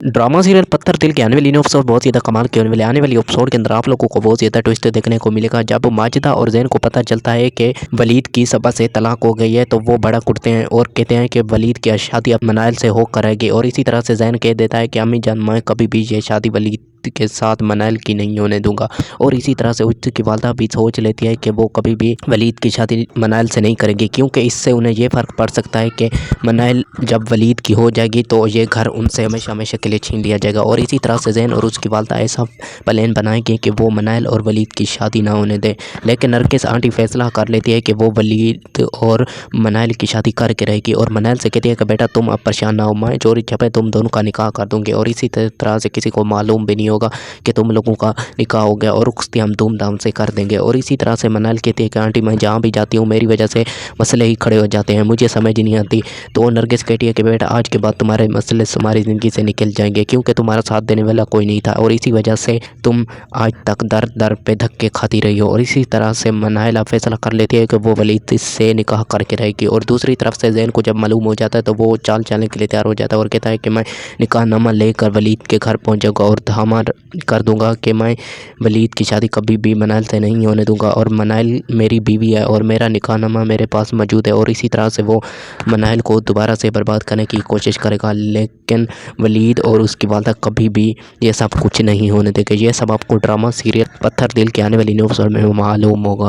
Drama serial पत्थर दिल के आने वाली एपिसोड बहुत ज़्यादा कमाल के होने वाले। आने वाली एपिसोड के अंदर आप लोगों को बहुत ज़्यादा ट्विस्ट देखने को मिलेगा। जब माजिदा और जैन को पता चलता है कि वलीद की सबा से तलाक हो गई है तो वो बड़ा उठते हैं और कहते हैं कि वलीद की शादी अब मनाइल से हो कराएगी। और इसी तरह से जैन कह देता है कि अम्मी जान, मैं कभी भी ये शादी वलीद के साथ मनाइल की नहीं होने दूंगा। और इसी तरह से उसकी वालदा भी सोच लेती है कि वो कभी भी वलीद की शादी मनाइल से नहीं करेगी, क्योंकि इससे उन्हें ये फ़र्क पड़ सकता है कि मनाइल जब वलीद की हो जाएगी तो ये घर उनसे हमेशा हमेशा के लिए छीन लिया जाएगा। और इसी तरह से जैन और उसकी वालदा ऐसा प्लान बनाएंगे कि वो मनाइल और वलीद की शादी ना होने दे। लेकिन नरगिस आंटी फैसला कर लेती है कि वो वलीद और मनाइल की शादी करके रहेगी। और मनाइल से कहती है कि बेटा तुम अब परेशान ना हो, मैं चोरी छपे तुम दोनों का निकाह कर दूंगी। और इसी तरह से किसी को मालूम भी नहीं होगा कि तुम लोगों का निकाह हो गया, और उकस्ती हम धूमधाम से कर देंगे। और इसी तरह से मनाइल कहती है कि आंटी मैं जहाँ भी जाती हूँ मेरी वजह से मसले ही खड़े हो जाते हैं, मुझे समझ नहीं आती। तो नरगिस कहती है कि बेटा आज के बाद तुम्हारे मसले तुम्हारी ज़िंदगी से निकल जाएंगे, क्योंकि तुम्हारा साथ देने वाला कोई नहीं था और इसी वजह से तुम आज तक दर दर पे धक्के खाती रही हो। और इसी तरह से मनाइला फैसला कर लेती है कि वो वलीद से निकाह करके रहेगी। और दूसरी तरफ से जैन को जब मालूम हो जाता है तो वो चाल चलने के लिए तैयार हो जाता है और कहता है कि मैं निकाहनामा लेकर वलीद के घर पहुँचूँगा और धामा कर दूंगा कि मैं वलीद की शादी कभी भी मनाइल से नहीं होने दूंगा, और मनाइल मेरी बीवी है और मेरा निकाहनामा मेरे पास मौजूद है। और इसी तरह से वो मनाइल को दोबारा से बर्बाद करने की कोशिश करेगा, लेकिन वलीद और उसकी वालदा कभी भी ये सब कुछ नहीं होने देंगे। ये सब आपको ड्रामा सीरियल पत्थर दिल के आने वाली न्यूज़ में मालूम होगा।